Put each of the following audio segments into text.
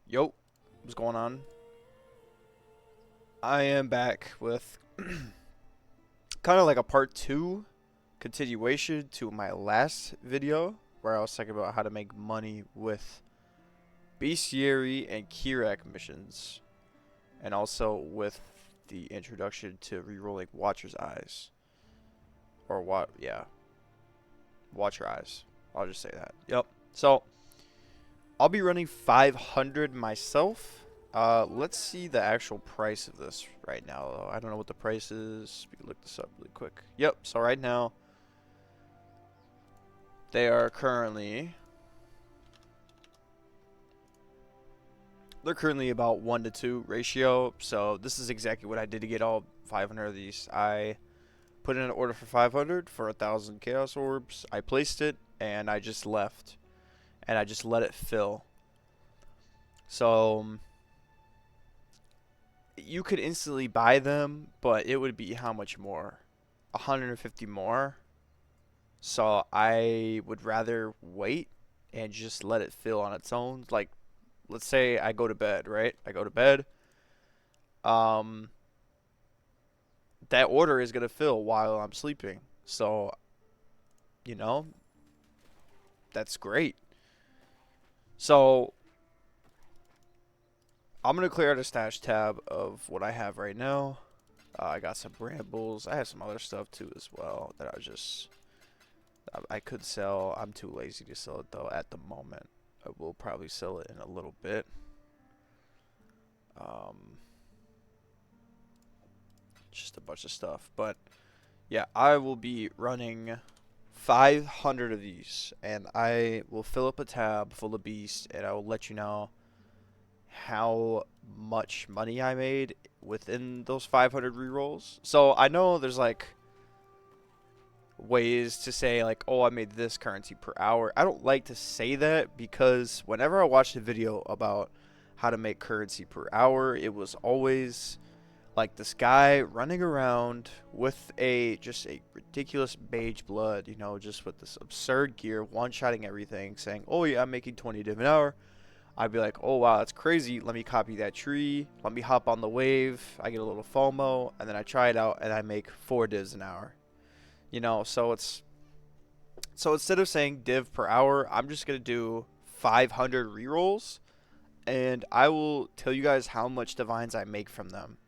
Yo, what's going on? I am back with kind of like a part two continuation to my last video where I was talking about how to make money with bestiary and Kirac missions, and also with the introduction to rerolling Watcher's Eyes. Or what? Yeah, Watcher Eyes. I'll just say that. Yep. So I'll be running 500 myself. Let's see the actual price of this right now, though. I don't know what the price is. We can look this up really quick. Yep, so right now, they are currently... They're currently about 1 to 2 ratio, so this is exactly what I did to get all 500 of these. I put in an order for 500 for 1,000 Chaos Orbs. I placed it, and I just left. And I just let it fill. So... you could instantly buy them, but it would be how much more? 150 more. So I would rather wait and just let it fill on its own. Like, let's say I go to bed, right? I go to bed. Um, that order is gonna fill while I'm sleeping. So, you know, that's great. So I'm gonna clear out a stash tab of what I have right now. I got some brambles. I have some other stuff too as well that I could sell. I'm too lazy to sell it though at the moment. I will probably sell it in a little bit. Um, just a bunch of stuff, but yeah, I will be running 500 of these, and I will fill up a tab full of beasts, and I will let you know how much money I made within those 500 rerolls. So I know there's like ways to say like, oh, I made this currency per hour. I don't like to say that because whenever I watched a video about how to make currency per hour, it was always like this guy running around with just a ridiculous mage blood, just with this absurd gear, one-shotting everything, saying, oh yeah, I'm making 20 div an hour. I'd be like, oh wow, that's crazy. Let me copy that tree. Let me hop on the wave. I get a little FOMO, and then I try it out, and I make 4 divs an hour. So instead of saying div per hour, I'm just gonna do 500 rerolls, and I will tell you guys how much divines I make from them.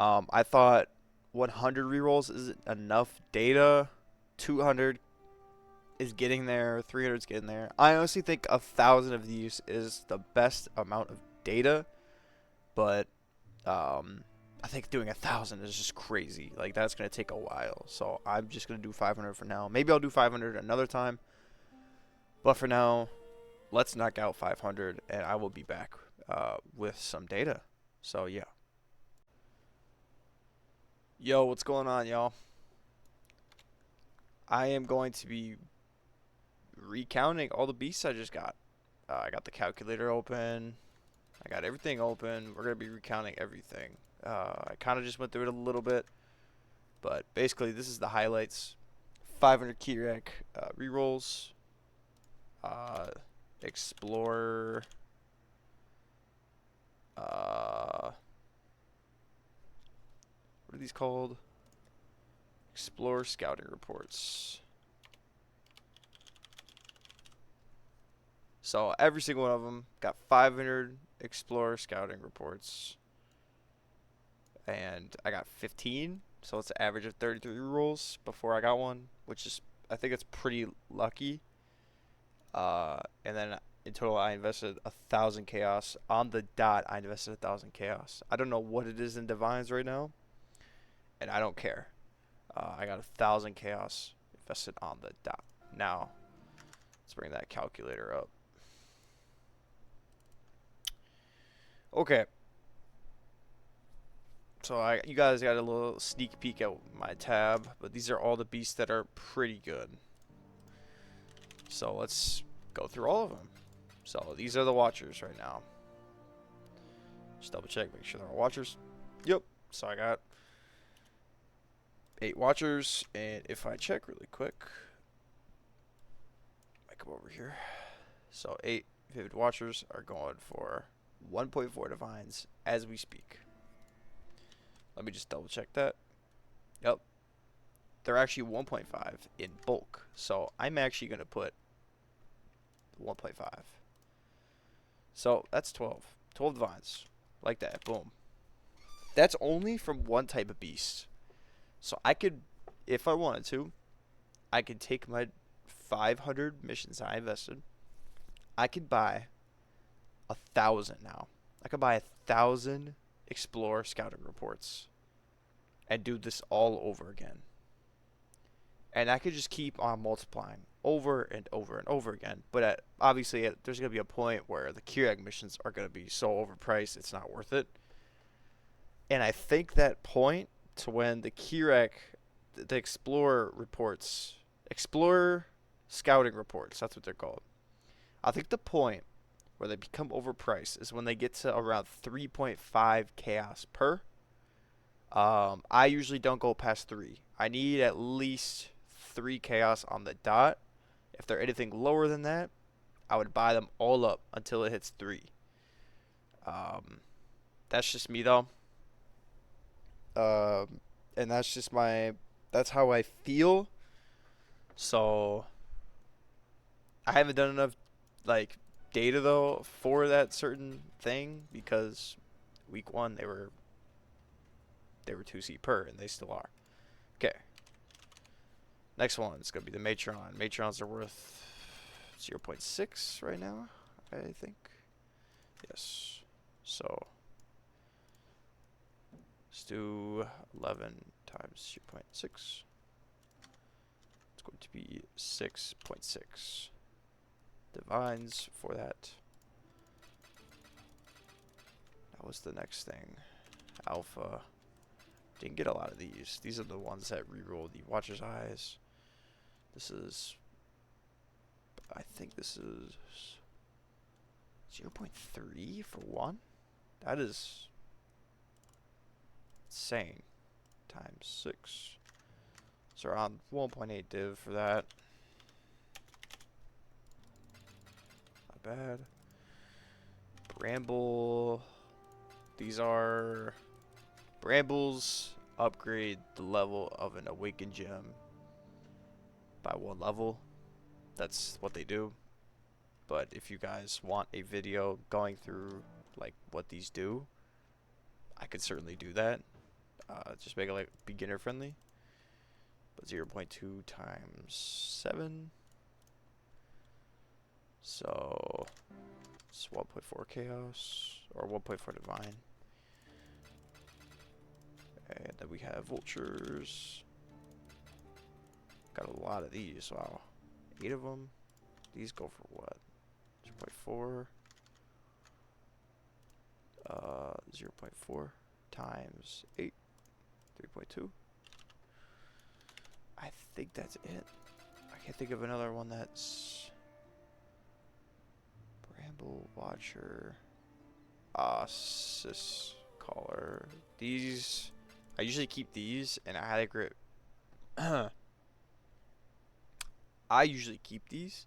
I thought 100 rerolls isn't enough data. 200 is getting there. 300 is getting there. I honestly think 1,000 of these is the best amount of data, but I think doing 1,000 is just crazy. Like, that's gonna take a while. So I'm just gonna do 500 for now. Maybe I'll do 500 another time, but for now, let's knock out 500, and I will be back with some data. So yeah. Yo, what's going on, y'all? I am going to be recounting all the beasts I just got. I got the calculator open. I got everything open. We're going to be recounting everything. I kind of just went through it a little bit. But basically, this is the highlights. 500 Kirac rerolls. Explorer. What are these called? Explore scouting reports. So every single one of them got 500 Explorer scouting reports. And I got 15. So it's an average of 33 rolls before I got one, which is, I think it's pretty lucky. And then in total, I invested 1,000 chaos. On the dot, I invested 1,000 chaos. I don't know what it is in divines right now, and I don't care. I got 1,000 chaos invested on the dot. Now, let's bring that calculator up. Okay. So you guys got a little sneak peek at my tab, but these are all the beasts that are pretty good. So let's go through all of them. So these are the watchers right now. Just double check, make sure they're all watchers. Yep. So I got 8 watchers, and if I check really quick, I come over here. So 8 vivid watchers are going for 1.4 divines as we speak. Let me just double check that. Yep. They're actually 1.5 in bulk. So I'm actually going to put 1.5. So that's 12. 12 divines. Like that. Boom. That's only from one type of beast. So I could, if I wanted to, I could take my 500 missions I invested. I could buy 1,000 now. I could buy 1,000 explore scouting reports and do this all over again. And I could just keep on multiplying over and over and over again. But obviously, there's going to be a point where the Kirac missions are going to be so overpriced, it's not worth it. And I think that point to when the Kirac, the Explorer reports, Explorer scouting reports, that's what they're called. I think the point where they become overpriced is when they get to around 3.5 chaos per. I usually don't go past 3. I need at least 3 chaos on the dot. If they're anything lower than that, I would buy them all up until it hits 3. That's just me though. And that's just that's how I feel. So I haven't done enough like data though for that certain thing because week 1 they were 2C per and they still are. Okay. Next one is gonna be the Matron. Matrons are worth 0.6 right now, I think. Yes. So let's do 11 times 0.6. It's going to be 6.6 divines for that. That was the next thing. Alpha. Didn't get a lot of these. These are the ones that reroll the Watcher's Eyes. This is, I think this is 0.3 for one. That is insane. Times 6. So around 1.8 div for that. Not bad. Bramble. These are Brambles. Upgrade the level of an awakened gem by 1 level. That's what they do. But if you guys want a video going through like what these do, I could certainly do that. Just make it like beginner friendly. But 0.2 times 7. So it's 1.4 chaos or 1.4 divine. And then we have vultures. Got a lot of these. Wow. 8 of them. These go for what? 0.4. 0.4 times 8. 3.2. I think that's it. I can't think of another one that's Bramble Watcher. Sis Caller. These I usually keep these and I grip. I usually keep these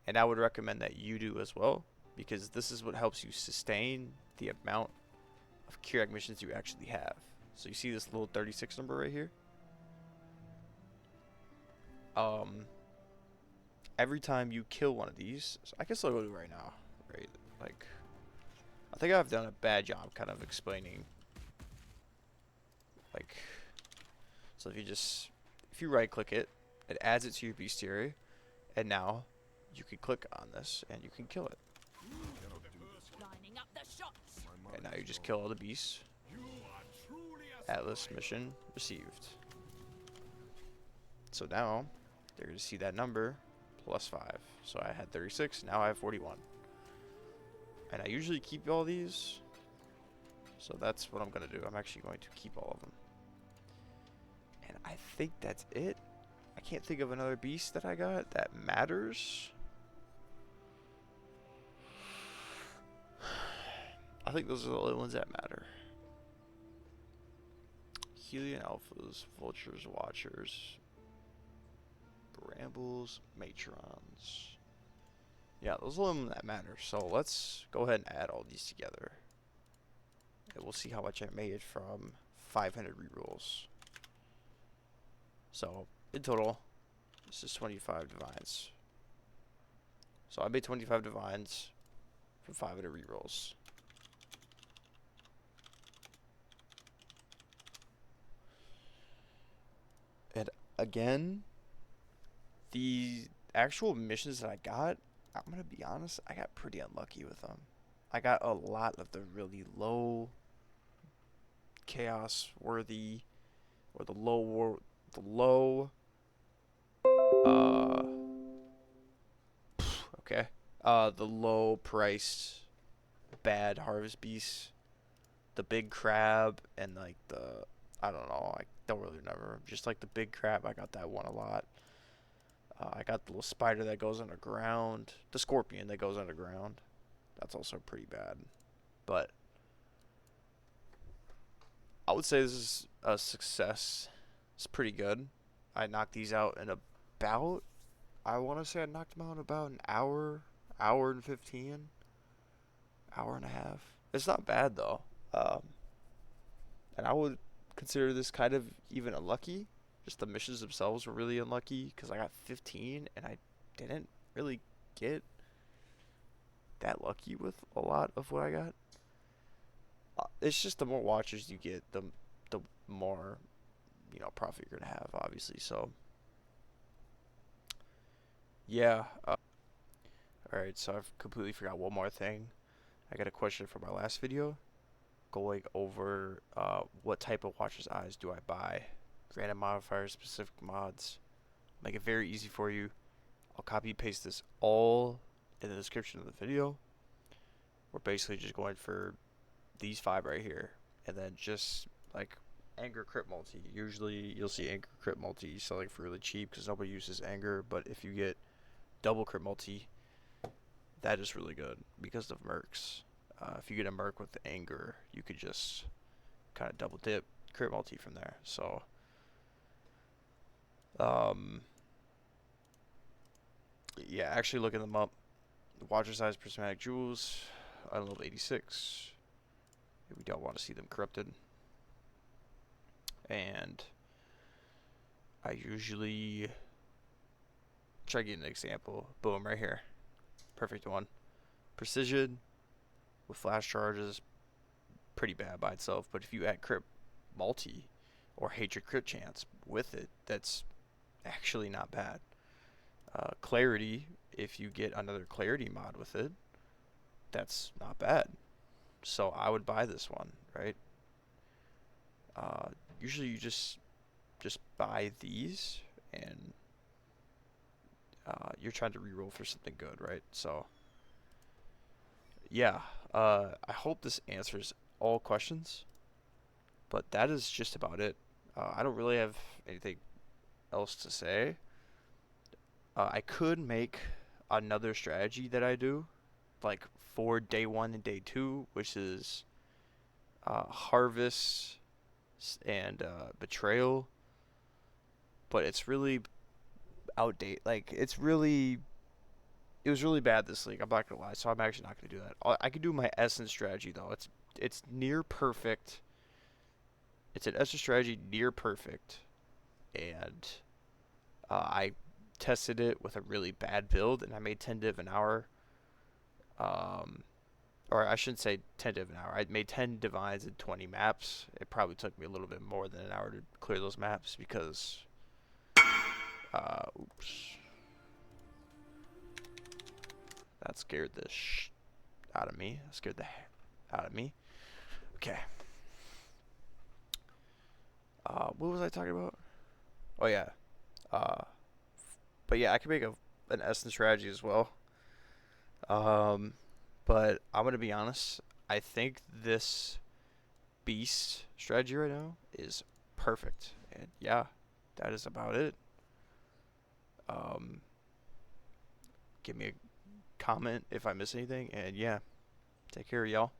and I would recommend that you do as well because this is what helps you sustain the amount of Kirac missions you actually have. So you see this little 36 number right here? Every time you kill one of these, so I can still go do it right now, right? Like, I think I've done a bad job kind of explaining, like, so if you right click it, it adds it to your bestiary, and now you can click on this and you can kill it. And now you just kill all the beasts. Atlas mission received. So now they're going to see that number plus 5. So I had 36, now I have 41. And I usually keep all these. So that's what I'm going to do. I'm actually going to keep all of them. And I think that's it. I can't think of another beast that I got that matters. I think those are the only ones that matter. Helion Alphas, Vultures, Watchers, Brambles, Matrons. Yeah, those are them that matter. So let's go ahead and add all these together. And we'll see how much I made from 500 rerolls. So, in total, this is 25 divines. So I made 25 divines from 500 rerolls. And again, the actual missions that I got, I'm going to be honest, I got pretty unlucky with them. I got a lot of the really low chaos worthy, or the low, uh, okay, the low priced bad harvest beasts, the big crab, and like I don't know, I don't really remember, just like the big crab, I got that one a lot. I got the little spider that goes underground, the scorpion that goes underground, that's also pretty bad, but I would say this is a success. It's pretty good. I knocked these out in about, I want to say I knocked them out in about an hour and 15, hour and a half. It's not bad though. And I would consider this kind of even unlucky. Just the missions themselves were really unlucky because I got 15 and I didn't really get that lucky with a lot of what I got. It's just the more watchers you get, the more profit you're gonna have, obviously. So yeah. All right. So I've completely forgot one more thing. I got a question from my last video, going over what type of watcher's eyes do I buy, random modifiers, specific mods. Make it very easy for you. I'll copy paste this all in the description of the video. We're basically just going for these 5 right here, and then just like anger crit multi. Usually you'll see anger crit multi selling for really cheap because nobody uses anger, but if you get double crit multi, that is really good because of mercs. If you get a merc with anger, you could just kind of double dip crit multi from there. So yeah, actually looking them up. Watcher size prismatic jewels, I love 86. We don't want to see them corrupted. And I usually try to get an example. Boom, right here. Perfect one. Precision with flash charges, pretty bad by itself. But if you add crit multi or hatred crit chance with it, that's actually not bad. Clarity, if you get another clarity mod with it, that's not bad. So I would buy this one, right? Usually you just buy these, and you're trying to reroll for something good, right? So yeah, I hope this answers all questions, but that is just about it. I don't really have anything else to say. I could make another strategy that I do, like for day 1 and day 2, which is harvest and betrayal, but it's really outdated. Like it was really bad this league. I'm not gonna lie, so I'm actually not gonna do that. I could do my essence strategy though. It's near perfect. It's an essence strategy near perfect, and I tested it with a really bad build, and I made 10 div an hour. Or I shouldn't say 10 div an hour. I made 10 divines in 20 maps. It probably took me a little bit more than an hour to clear those maps because, oops, that scared the out of me. That scared the out of me. Okay. What was I talking about? Oh yeah. But yeah, I can make an essence strategy as well. But I'm gonna be honest. I think this beast strategy right now is perfect. And yeah, that is about it. Give me a comment if I miss anything. And yeah, take care, y'all.